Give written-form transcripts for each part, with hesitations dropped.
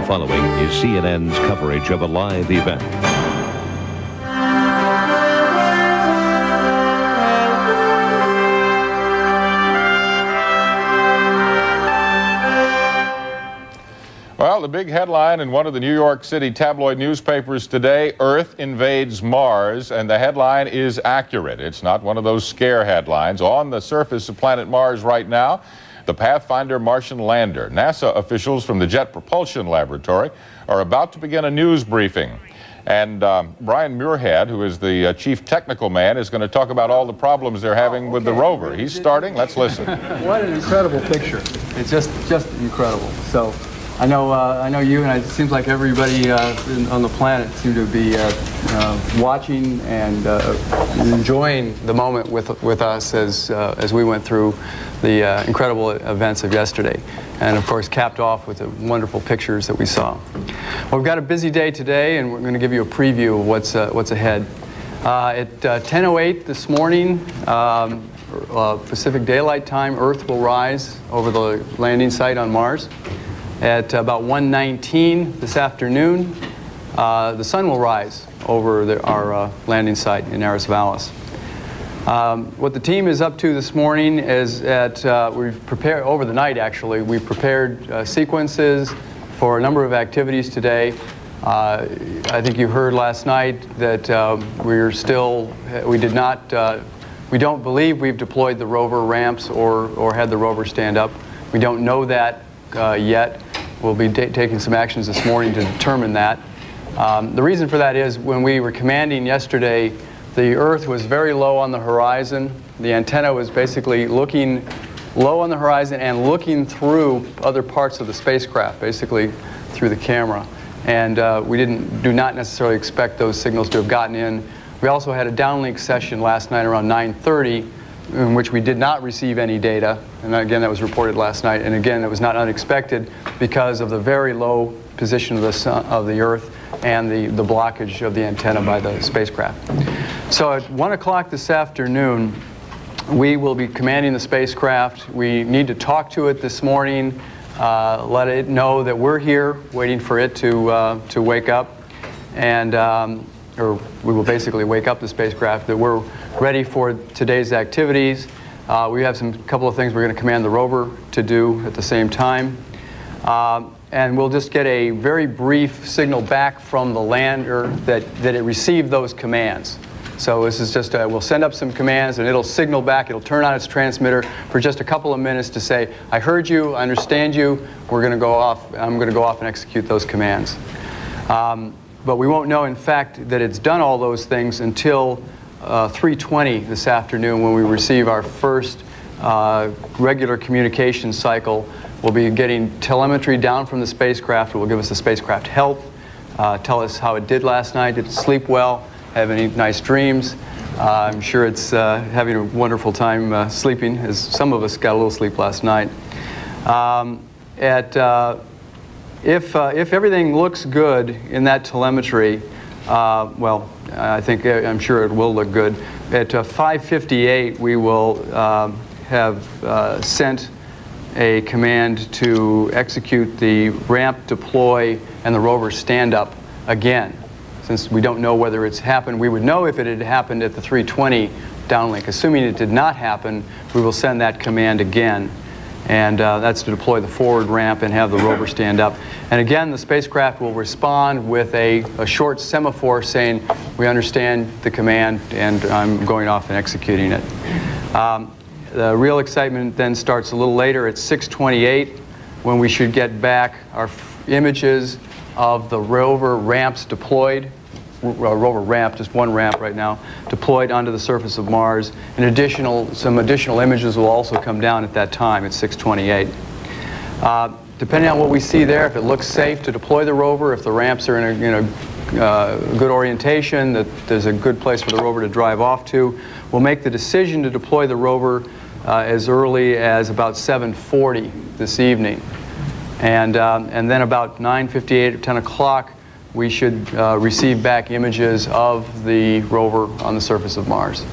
following is CNN's coverage of a live event. Well, the big headline in one of the New York City tabloid newspapers today, Earth invades Mars, and the headline is accurate. It's not one of those scare headlines. On the surface of planet Mars right now, the Pathfinder Martian lander. NASA officials from the Jet Propulsion Laboratory are about to begin a news briefing. And Brian Muirhead, who is the chief technical man, is going to talk about all the problems they're having with the rover. He's starting. Let's listen. What an incredible picture. It's just incredible. So I know you, and it seems like everybody on the planet seem to be watching and enjoying the moment with us as we went through the incredible events of yesterday, and of course capped off with the wonderful pictures that we saw. Well, we've got a busy day today, and we're going to give you a preview of what's ahead. At 10:08 this morning, Pacific Daylight Time, Earth will rise over the landing site on Mars. At about 1:19 this afternoon, the sun will rise over our landing site in Aris Vallis. What the team is up to this morning is we've prepared, over the night actually, we've prepared sequences for a number of activities today. I think you heard last night that we don't believe we've deployed the rover ramps or had the rover stand up. We don't know that yet. We'll be taking some actions this morning to determine that. The reason for that is when we were commanding yesterday, the Earth was very low on the horizon. The antenna was basically looking low on the horizon and looking through other parts of the spacecraft, basically through the camera. And we do not necessarily expect those signals to have gotten in. We also had a downlink session last night around 9:30 in which we did not receive any data. And again, that was reported last night. And again, it was not unexpected because of the very low position of the sun, of the Earth, and the blockage of the antenna by the spacecraft. So at 1 o'clock this afternoon, we will be commanding the spacecraft. We need to talk to it this morning, let it know that we're here, waiting for it to wake up, and or we will basically wake up the spacecraft, that we're ready for today's activities. We have a couple of things we're going to command the rover to do at the same time. And we'll just get a very brief signal back from the lander that it received those commands. So this is just, we'll send up some commands and it'll signal back, it'll turn on its transmitter for just a couple of minutes to say, I heard you, I understand you, we're going to go off, I'm going to go off and execute those commands. But we won't know, in fact, that it's done all those things until 3:20 this afternoon, when we receive our first regular communication cycle. We'll be getting telemetry down from the spacecraft. It will give us the spacecraft health, tell us how it did last night, did it sleep well, have any nice dreams. I'm sure it's having a wonderful time sleeping, as some of us got a little sleep last night. If everything looks good in that telemetry, well, I'm sure it will look good. At 5:58, we will have sent a command to execute the ramp deploy and the rover stand up again. Since we don't know whether it's happened, we would know if it had happened at the 3:20 downlink. Assuming it did not happen, we will send that command again. And that's to deploy the forward ramp and have the rover stand up. And again, the spacecraft will respond with a short semaphore saying, we understand the command and I'm going off and executing it. The real excitement then starts a little later at 6:28, when we should get back our images of the rover ramps deployed. Rover ramp, just one ramp right now, deployed onto the surface of Mars. And some additional images will also come down at that time at 6:28. Depending on what we see there, if it looks safe to deploy the rover, if the ramps are in a good orientation, that there's a good place for the rover to drive off to, we'll make the decision to deploy the rover as early as about 7:40 this evening. And then about 9:58 or 10 o'clock, we should receive back images of the rover on the surface of Mars.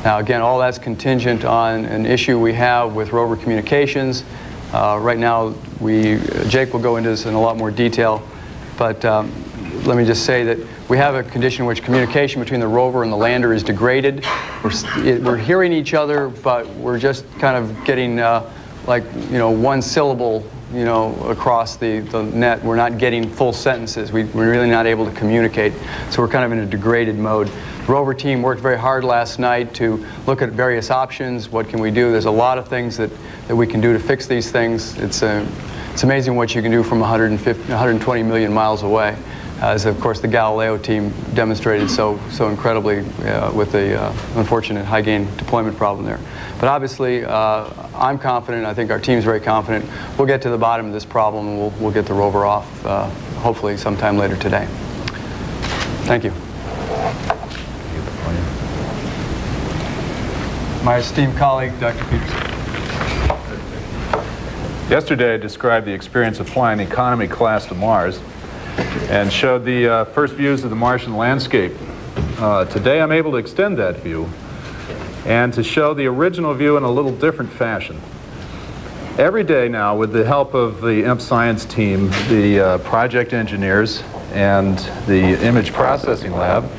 Now again, all that's contingent on an issue we have with rover communications. Right now, Jake will go into this in a lot more detail. But let me just say that we have a condition in which communication between the rover and the lander is degraded. We're hearing each other, but we're just kind of getting one syllable, across the net. We're not getting full sentences. We're really not able to communicate. So we're kind of in a degraded mode. The rover team worked very hard last night to look at various options. What can we do? There's a lot of things that we can do to fix these things. It's amazing what you can do from 120 million miles away, as of course the Galileo team demonstrated so incredibly with the unfortunate high gain deployment problem there. But obviously, I'm confident. I think our team's very confident. We'll get to the bottom of this problem, and we'll get the rover off hopefully sometime later today. Thank you. My esteemed colleague, Dr. Peterson. Yesterday, I described the experience of flying economy class to Mars and showed the first views of the Martian landscape. Today, I'm able to extend that view and to show the original view in a little different fashion. Every day now, with the help of the IMP Science team, the project engineers, and the image processing lab,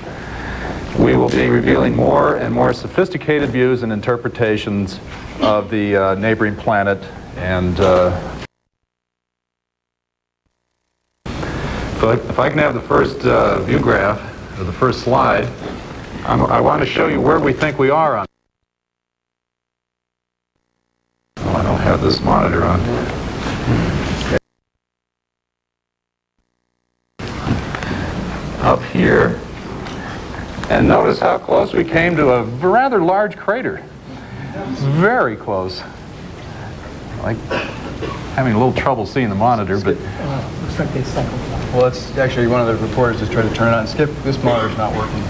we will be revealing more and more sophisticated views and interpretations of the neighboring planet. And if I can have the first view graph, or the first slide, I want to show you where we think we are on. Oh, I don't have this monitor on. Up here. And notice how close we came to a rather large crater. Very close. Like having a little trouble seeing the monitor, but looks like they cycled. Well, it's actually one of the reporters just tried to turn it on. Skip, this monitor's not working.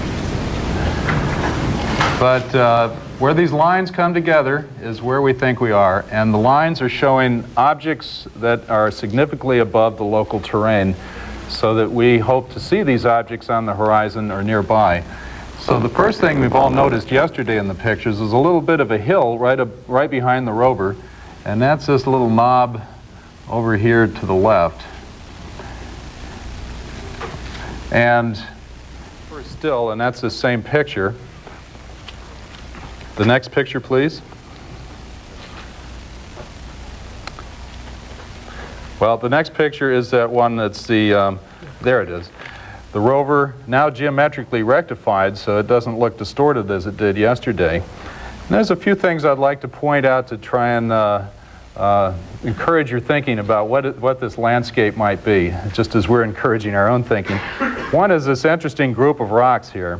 But where these lines come together is where we think we are, and the lines are showing objects that are significantly above the local terrain, so that we hope to see these objects on the horizon or nearby. So the first thing we've all noticed yesterday in the pictures is a little bit of a hill right behind the rover, and that's this little knob over here to the left. And still, and that's the same picture. The next picture, please. Well, the next picture is that one that's the, there it is. The rover, now geometrically rectified so it doesn't look distorted as it did yesterday. And there's a few things I'd like to point out to try and encourage your thinking about what this landscape might be, just as we're encouraging our own thinking. One is this interesting group of rocks here.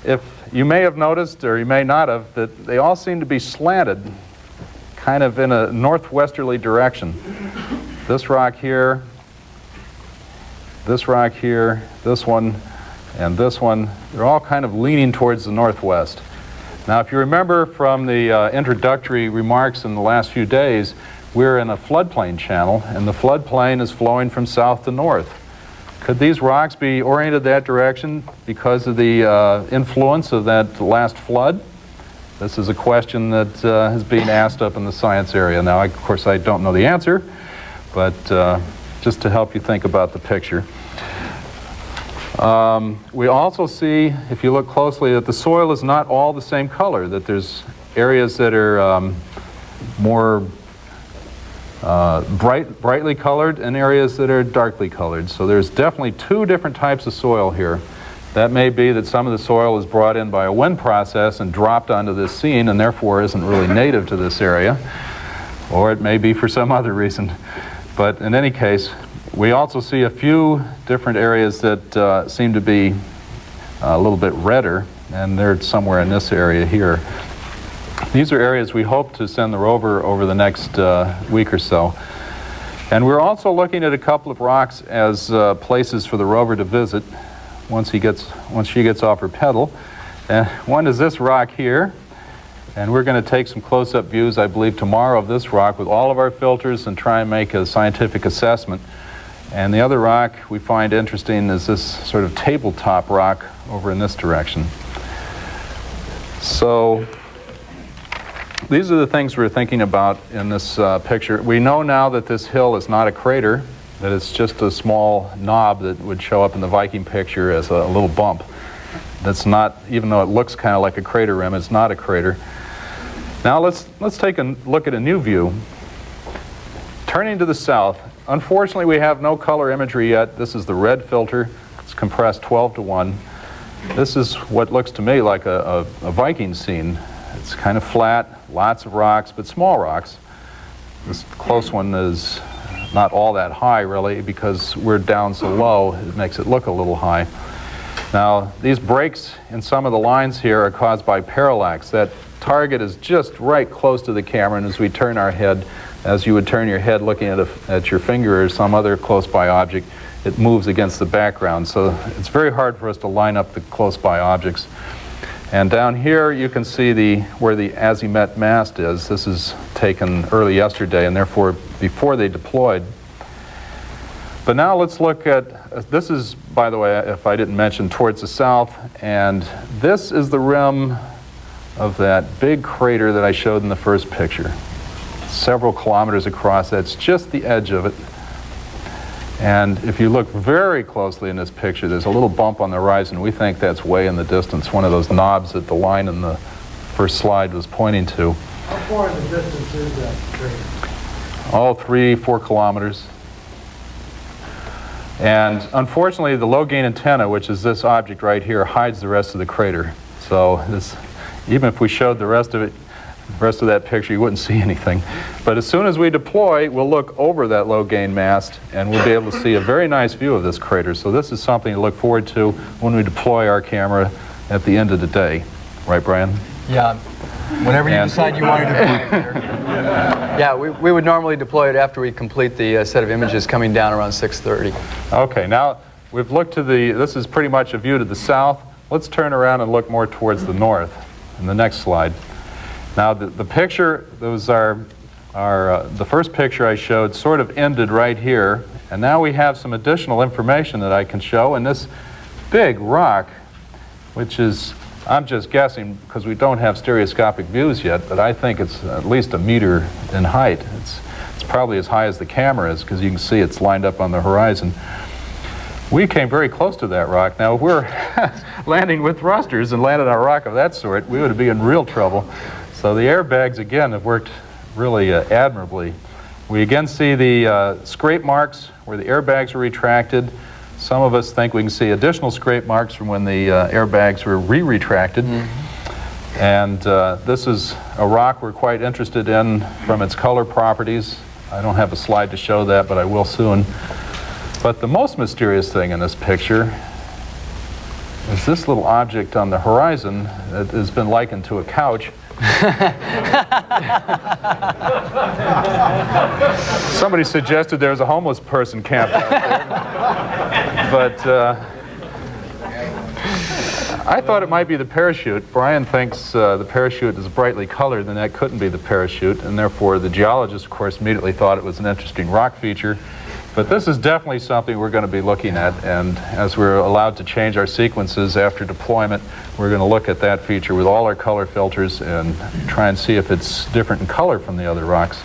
If you may have noticed, or you may not have, that they all seem to be slanted, kind of in a northwesterly direction. This rock here, this rock here, this one, and this one, they're all kind of leaning towards the northwest. Now, if you remember from the introductory remarks in the last few days, we're in a floodplain channel, and the floodplain is flowing from south to north. Could these rocks be oriented that direction because of the influence of that last flood? This is a question that is being asked up in the science area. Now, of course, I don't know the answer, but just to help you think about the picture. We also see, if you look closely, that the soil is not all the same color, that there's areas that are more brightly colored and areas that are darkly colored. So there's definitely two different types of soil here. That may be that some of the soil is brought in by a wind process and dropped onto this scene and therefore isn't really native to this area, or it may be for some other reason. But in any case, we also see a few different areas that seem to be a little bit redder, and they're somewhere in this area here. These are areas we hope to send the rover over the next week or so. And we're also looking at a couple of rocks as places for the rover to visit once she gets off her pedal. And one is this rock here, and we're going to take some close-up views, I believe, tomorrow of this rock with all of our filters and try and make a scientific assessment. And the other rock we find interesting is this sort of tabletop rock over in this direction. So these are the things we're thinking about in this picture. We know now that this hill is not a crater. that it's just a small knob that would show up in the Viking picture as a little bump. That's not, even though it looks kind of like a crater rim, it's not a crater. Now let's take a look at a new view. Turning to the south, unfortunately we have no color imagery yet. This is the red filter. It's compressed 12:1. This is what looks to me like a Viking scene. It's kind of flat, lots of rocks, but small rocks. This close one is not all that high really, because we're down so low, it makes it look a little high. Now, these breaks in some of the lines here are caused by parallax. That target is just right close to the camera, and as we turn our head, as you would turn your head looking at your finger or some other close-by object, it moves against the background. So it's very hard for us to line up the close-by objects. And down here you can see where the azimuth mast is. This is taken early yesterday, and therefore before they deployed. But now let's look at, this is, by the way, if I didn't mention, towards the south, and this is the rim of that big crater that I showed in the first picture. Several kilometers across, that's just the edge of it. And if you look very closely in this picture, there's a little bump on the horizon. We think that's way in the distance, one of those knobs that the line in the first slide was pointing to. How far in the distance is that crater? Oh, 3-4 kilometers. And unfortunately, the low-gain antenna, which is this object right here, hides the rest of the crater. So even if we showed the rest of that picture, you wouldn't see anything. But as soon as we deploy, we'll look over that low-gain mast, and we'll be able to see a very nice view of this crater. So this is something to look forward to when we deploy our camera at the end of the day. Right, Brian? Yeah. Whenever you decide you want to deploy it there. Yeah, we would normally deploy it after we complete the set of images coming down around 6:30. Okay, now we've looked to this is pretty much a view to the south. Let's turn around and look more towards the north in the next slide. Now the picture, those are the first picture I showed sort of ended right here, and now we have some additional information that I can show, and this big rock, which is, I'm just guessing because we don't have stereoscopic views yet, but I think it's at least 1 meter in height. It's probably as high as the camera is, because you can see it's lined up on the horizon. We came very close to that rock. Now, if we're landing with thrusters and landed on a rock of that sort, we would be in real trouble. So the airbags, again, have worked really admirably. We again see the scrape marks where the airbags were retracted. Some of us think we can see additional scrape marks from when the airbags were re-retracted. Mm-hmm. And this is a rock we're quite interested in from its color properties. I don't have a slide to show that, but I will soon. But the most mysterious thing in this picture is this little object on the horizon that has been likened to a couch. Somebody suggested there was a homeless person camped out there. But I thought it might be the parachute. Brian thinks the parachute is brightly colored, and that couldn't be the parachute, and therefore the geologist, of course, immediately thought it was an interesting rock feature. But this is definitely something we're going to be looking at, and as we're allowed to change our sequences after deployment, we're going to look at that feature with all our color filters and try and see if it's different in color from the other rocks.